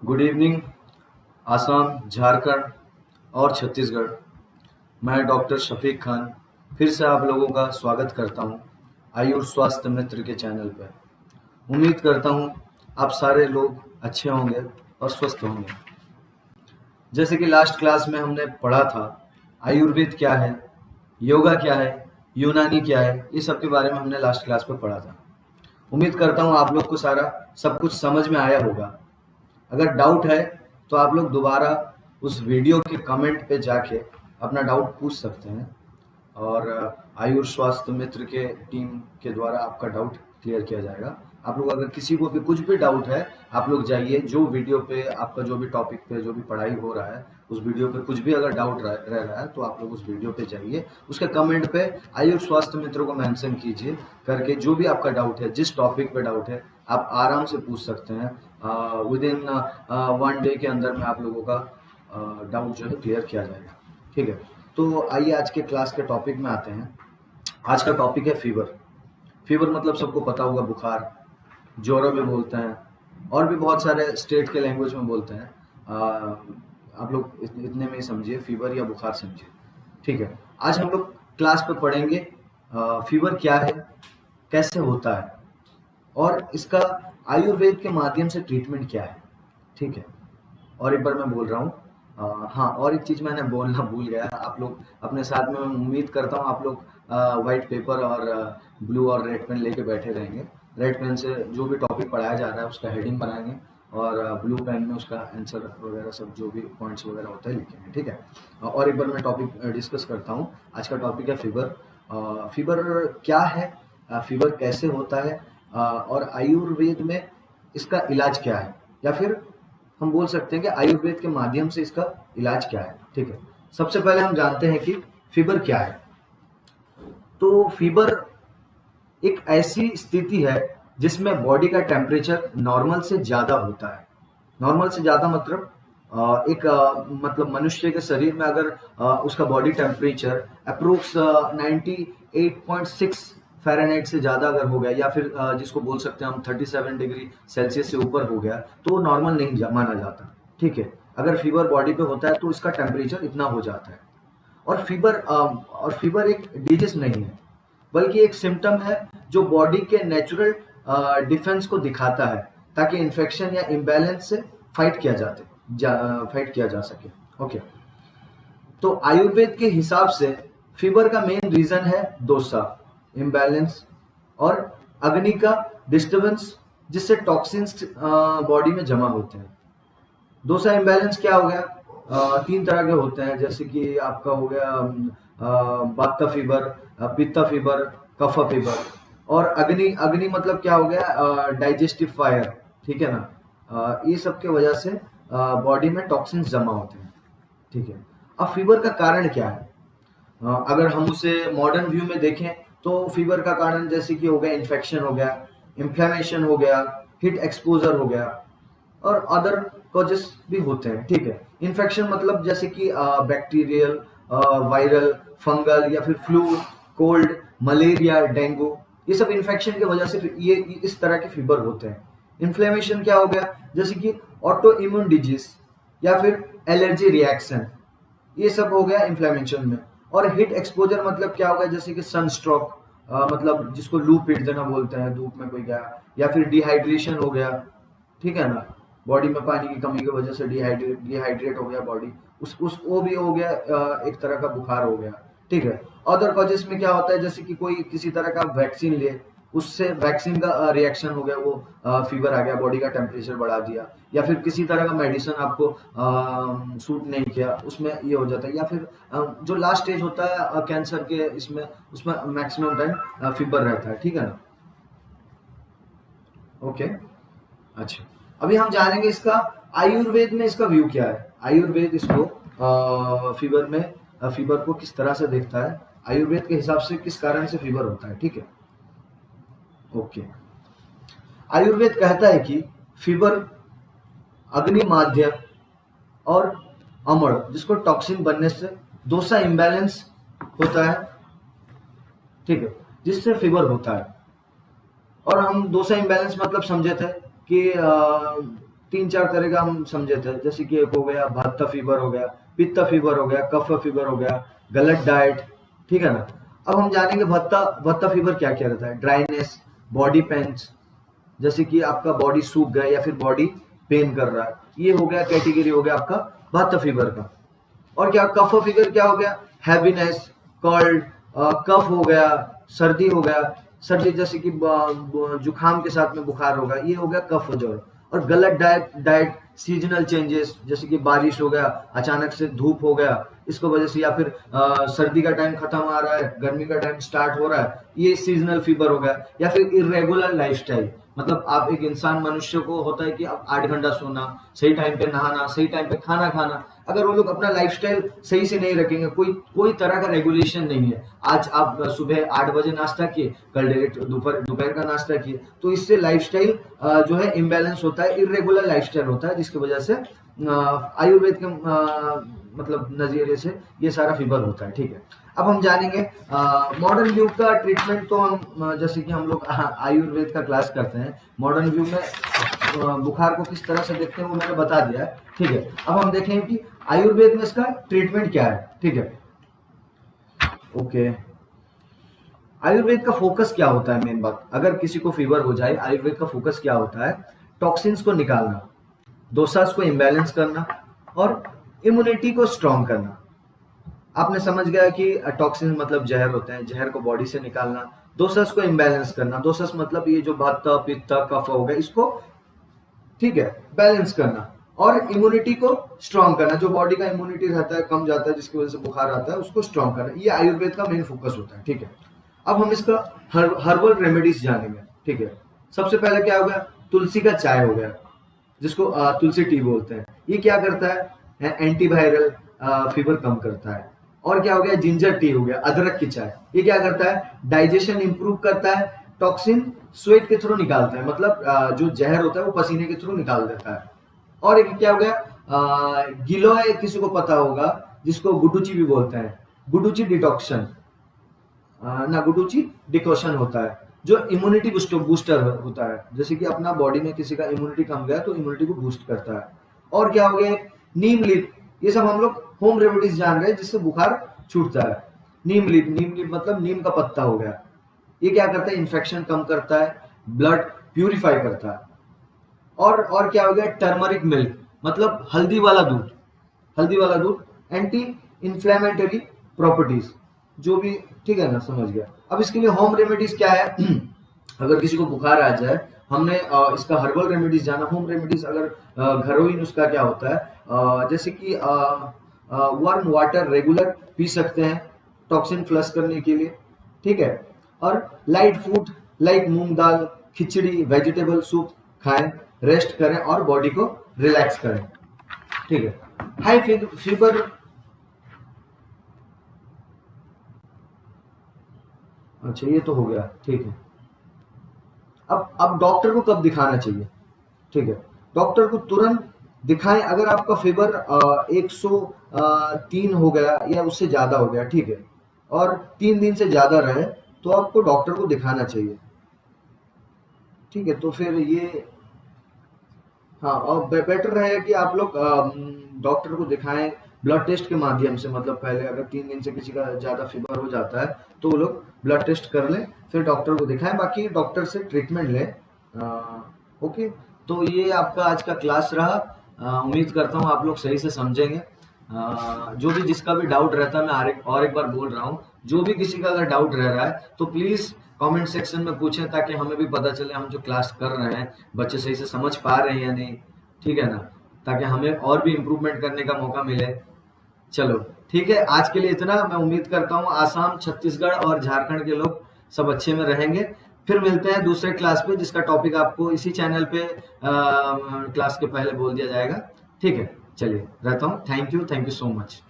Good evening. Assam, Jharkhand और छत्तीसगढ़। मैं doctor Shafiq Khan फिर से आप लोगों का स्वागत करता हूं आयुष स्वास्थ्य मित्र के चैनल पर। उम्मीद करता हूं आप सारे लोग अच्छे होंगे और स्वस्थ होंगे। जैसे कि लास्ट क्लास में हमने पढ़ा था, आयुर्वेद क्या है, योगा क्या है, यूनानी क्या है, ये सब के बारे में हमने लास्ट क्लास में पढ़ा था। उम्मीद करता हूं आप लोग को सारा सब कुछ समझ में आया होगा। अगर डाउट है तो आप लोग दोबारा उस वीडियो के कमेंट पे जाके अपना डाउट पूछ सकते हैं और आयुष स्वास्थ्य मित्र के टीम के द्वारा आपका डाउट क्लियर किया जाएगा। आप लोग अगर किसी को भी कुछ भी डाउट है, आप लोग जाइए जो वीडियो पे आपका जो भी टॉपिक पे जो भी पढ़ाई हो रहा है उस वीडियो पे कुछ भी अगर डाउट रह रहा है तो आप लोग उस वीडियो पे जाइए, उसके कमेंट पे आयुष स्वास्थ्य मित्र को मेंशन कीजिए करके जो भी आपका डाउट है, जिस टॉपिक पे डाउट है आप आराम से पूछ सकते हैं। विद इन 1 डे के अंदर में आप लोगों का डाउट जो है क्लियर किया जाएगा। ठीक है, तो आइए आज के क्लास के टॉपिक में आते हैं। आज का टॉपिक है फीवर। फीवर मतलब सबको पता होगा, बुखार, जोरों में बोलते हैं और भी बहुत सारे स्टेट के लैंग्वेज में बोलते हैं। आप लोग इतने में ही समझिए, फीवर या बुखार समझिए। ठीक है, आज हम लोग क्लास पे पढ़ेंगे फीवर क्या है, कैसे होता है और इसका आयुर्वेद के माध्यम से ट्रीटमेंट क्या है। ठीक है, और एक बार मैं बोल रहा हूँ, हाँ, और एक चीज़ मैंने बोलना भूल गया। आप लोग अपने साथ में, मैं उम्मीद करता हूँ आप लोग वाइट पेपर और ब्लू और रेड पेन लेके बैठे रहेंगे। रेड पेन से जो भी टॉपिक पढ़ाया जा रहा है उसका हेडिंग बनाएंगे और ब्लू पेन में उसका आंसर वगैरह सब जो भी पॉइंट्स वगैरह होता है लिखेंगे। ठीक है, और एक बार मैं टॉपिक डिस्कस करता हूँ। आज का टॉपिक है फीवर। फीवर क्या है, फीवर कैसे होता है, और आयुर्वेद में इसका इलाज क्या है, या फिर हम बोल सकते हैं कि आयुर्वेद के माध्यम से इसका इलाज क्या है। ठीक है, सबसे पहले हम जानते हैं कि फीवर क्या है। तो फीवर एक ऐसी स्थिति है जिसमें बॉडी का टेम्परेचर नॉर्मल से ज्यादा होता है। नॉर्मल से ज्यादा मतलब मतलब मनुष्य के शरीर में अगर उसका बॉडी टेम्परेचर अप्रोक्स 98.6 फ़ारेनहाइट से ज्यादा अगर हो गया, या फिर जिसको बोल सकते हैं हम 37 डिग्री सेल्सियस से ऊपर हो गया, तो वो नॉर्मल नहीं माना जाता। ठीक है, अगर फीवर बॉडी पे होता है तो इसका टेम्परेचर इतना हो जाता है। और फीवर एक डिजीज नहीं है, बल्कि एक सिम्टम है जो बॉडी के नेचुरल डिफेंस को दिखाता है, ताकि इन्फेक्शन या इम्बैलेंस से फाइट किया जा सके। ओके, तो आयुर्वेद के हिसाब से फीवर का मेन रीजन है दोषा, इम्बैलेंस और अग्नि का डिस्टर्बेंस, जिससे टॉक्सिन्स बॉडी में जमा होते हैं। दोषा इम्बैलेंस क्या हो गया, 3 तरह के होते हैं, जैसे कि आपका हो गया वात फीवर, पित्त फीवर, कफ फीवर। और अग्नि अग्नि मतलब क्या हो गया, डाइजेस्टिव फायर। ठीक है ना, ये सब के वजह से बॉडी में टॉक्सिन्स जमा होते हैं। ठीक है, अब फीवर का कारण क्या है, अगर हम उसे मॉडर्न व्यू में देखें तो फीवर का कारण जैसे कि हो गया इन्फेक्शन हो गया, इन्फ्लेमेशन हो गया, हीट एक्सपोजर हो गया और अदर कॉजेस भी होते हैं। ठीक है, इन्फेक्शन मतलब जैसे कि बैक्टीरियल, वायरल, फंगल या फिर फ्लू, कोल्ड, मलेरिया, डेंगू, ये सब इन्फेक्शन की वजह से ये इस तरह के फीवर होते हैं। इन्फ्लेमेशन क्या हो गया, जैसे कि ऑटो इम्यून डिजीज या फिर एलर्जी रिएक्शन, ये सब हो गया इन्फ्लेमेशन में। और हीट एक्सपोजर मतलब क्या होगा, जैसे कि सनस्ट्रोक, मतलब जिसको लू पीट देना बोलते हैं, धूप में कोई गया, या फिर डिहाइड्रेशन हो गया। ठीक है ना, बॉडी में पानी की कमी की वजह से डिहाइड्रेट हो गया बॉडी, उस वो भी हो गया, एक तरह का बुखार हो गया। ठीक है, अदर कॉजेस में क्या होता है, जैसे कि कोई किसी तरह का वैक्सीन ले, उससे वैक्सीन का रिएक्शन हो गया, वो फीवर आ गया, बॉडी का टेम्परेचर बढ़ा दिया, या फिर किसी तरह का मेडिसिन आपको सूट नहीं किया, उसमें ये हो जाता है। या फिर जो लास्ट स्टेज होता है कैंसर के, इसमें उसमें मैक्सिमम टाइम फीवर रहता है। ठीक है ना, ओके। अच्छा, अभी हम जानेंगे इसका आयुर्वेद में इसका व्यू क्या है। आयुर्वेद इसको फीवर में फीवर को किस तरह से देखता है, आयुर्वेद के हिसाब से किस कारण से फीवर होता है। ठीक है, ओके। आयुर्वेद कहता है कि फीवर अग्नि माध्यम और अम्ल, जिसको टॉक्सिन बनने से दोषा इम्बैलेंस होता है। ठीक है, जिससे फीवर होता है। और हम दोषा इम्बैलेंस मतलब समझे थे कि तीन चार तरह का हम समझे थे, जैसे कि एक हो गया वात फीवर हो गया, पित्त फीवर हो गया, कफ फीवर हो गया, गलत डाइट, ठीक है ना। अब हम जानेंगे वात फीवर क्या क्या रहता है। ड्राइनेस, बॉडी पेन्स, जैसे कि आपका बॉडी सूख गया या फिर बॉडी पेन कर रहा है, ये हो गया कैटेगरी हो गया आपका वात फीवर का। और क्या कफ फीवर क्या हो गया, हैवीनेस, कोल्ड, कफ हो गया, सर्दी हो गया, सर्दी जैसे कि जुकाम के साथ में बुखार होगा, ये हो गया कफ ज्वर। और गलत डाइट सीजनल चेंजेस, जैसे कि बारिश हो गया, अचानक से धूप हो गया, इसको वजह से, या फिर सर्दी का टाइम खत्म आ रहा है, गर्मी का टाइम स्टार्ट हो रहा है, ये सीजनल फीवर हो गया। या फिर इरेगुलर लाइफस्टाइल, मतलब आप एक इंसान मनुष्य को होता है कि आप 8 घंटा सोना, सही टाइम पे नहाना, सही टाइम पे खाना खाना, अगर वो लोग अपना लाइफस्टाइल सही से नहीं रखेंगे, कोई तरह का रेगुलेशन नहीं है, आज आप सुबह 8 बजे नाश्ता किए, कल डायरेक्ट दोपहर का नाश्ता किए, तो इससे लाइफस्टाइल जो है इम्बैलेंस होता है, इरेगुलर लाइफस्टाइल होता है, जिसकी वजह से आयुर्वेद के मतलब नजरिए से ये सारा फीवर होता है, ठीक है। अब हम जानेंगे मॉडर्न व्यू का ट्रीटमेंट। तो हम जैसे कि हम लोग आयुर्वेद का क्लास करते हैं, मॉडर्न व्यू में बुखार को किस तरह से देखते हैं वो मैंने बता दिया है, ठीक है। अब हम देखेंगे कि आयुर्वेद में इसका ट्रीटमेंट क्या है, ठीक है। ओके, आयुर्वेद का फोकस क्या होता है, मेन बात, अगर किसी को फीवर हो जाए, आयुर्वेद का फोकस क्या होता है, टॉक्सिन्स को निकालना, दोषास को इम्बैलेंस करना और इम्यूनिटी को स्ट्रॉन्ग करना। आपने समझ गया कि टॉक्सिन मतलब जहर होते हैं, जहर को बॉडी से निकालना, दोषास को इम्बैलेंस करना, दोषास मतलब ये जो वात पित्त कफ हो गया, इसको ठीक है बैलेंस करना, और इम्यूनिटी को स्ट्रॉन्ग करना, जो बॉडी का इम्यूनिटी रहता है कम जाता है, जिसकी वजह से बुखार आता है, उसको स्ट्रॉन्ग करना, ये आयुर्वेद का मेन फोकस होता है, ठीक है। अब हम इसका हर्बल रेमेडीज जानेंगे, ठीक है। सबसे पहले क्या हो गया, तुलसी का चाय हो गया, जिसको तुलसी टी बोलते हैं, ये क्या करता है, एंटीवायरल फीवर कम करता है। और क्या हो गया, जिंजर टी हो गया, अदरक की चाय, ये क्या करता है, डाइजेशन इंप्रूव करता है, टॉक्सिन स्वेट के थ्रू निकालता है, मतलब जो जहर होता है वो पसीने के थ्रू निकाल देता है। और एक क्या हो गया, गिलोय, किसी को पता होगा, जिसको गुडुची भी बोलते हैं, गुडुची डिटॉक्शन ना गुडुची डिकॉशन होता है, जो इम्यूनिटी बूस्टर होता है, जैसे कि अपना बॉडी में किसी का इम्यूनिटी कम गया तो इम्यूनिटी को बूस्ट करता है। और क्या हो गया, नीम लीफ, ये सब हम लोग होम रेमेडीज जान रहे हैं, जिससे बुखार छूटता है। नीम लीफ मतलब नीम का पत्ता हो गया, ये क्या करता है, इन्फेक्शन कम करता है, ब्लड प्यूरिफाई करता है। और क्या हो गया, टर्मरिक मिल्क, मतलब हल्दी वाला दूध, एंटी इन्फ्लेमेटरी प्रॉपर्टीज, जो भी, ठीक है ना, समझ गया। अब इसके लिए होम रेमेडीज क्या है अगर किसी को बुखार आ जाए, हमने इसका हर्बल रेमेडीज जाना। होम रेमेडीज अगर घरेलू नुस्खा क्या होता है, जैसे कि वार्म वाटर रेगुलर पी सकते हैं टॉक्सिन फ्लश करने के लिए, ठीक है। और लाइट फूड लाइक मूंग दाल, खिचड़ी, वेजिटेबल सूप खाएं, रेस्ट करें और बॉडी को रिलैक्स करें, ठीक है। हाई फीवर, अच्छा ये तो हो गया, ठीक है। अब डॉक्टर को कब दिखाना चाहिए, ठीक है। डॉक्टर को तुरंत दिखाएं अगर आपका फीवर 103 हो गया या उससे ज्यादा हो गया, ठीक है, और 3 दिन से ज्यादा रहे, तो आपको डॉक्टर को दिखाना चाहिए, ठीक है। तो फिर ये, हाँ, और बेटर रहेगा कि आप लोग डॉक्टर को दिखाएं ब्लड टेस्ट के माध्यम से, मतलब पहले अगर 3 दिन से किसी का ज्यादा फीवर हो जाता है तो वो लोग ब्लड टेस्ट कर लें, फिर डॉक्टर को दिखाएं, बाकी डॉक्टर से ट्रीटमेंट लें। ओके, तो ये आपका आज का क्लास रहा। उम्मीद करता हूँ आप लोग सही से समझेंगे। जो भी जिसका भी डाउट रहता है, मैं और एक बार बोल रहा हूँ, जो भी किसी का अगर डाउट रह रहा है तो प्लीज कमेंट सेक्शन में पूछें, ताकि हमें भी पता चले हम जो क्लास कर रहे हैं बच्चे सही से समझ पा रहे हैं या नहीं, ठीक है ना, ताकि हमें और भी इम्प्रूवमेंट करने का मौका मिले। चलो ठीक है, आज के लिए इतना। मैं उम्मीद करता हूँ आसाम, छत्तीसगढ़ और झारखंड के लोग सब अच्छे में रहेंगे। फिर मिलते हैं दूसरे क्लास पे, जिसका टॉपिक आपको इसी चैनल पे क्लास के पहले बोल दिया जाएगा, ठीक है। चलिए, रहता हूँ। Thank you so much.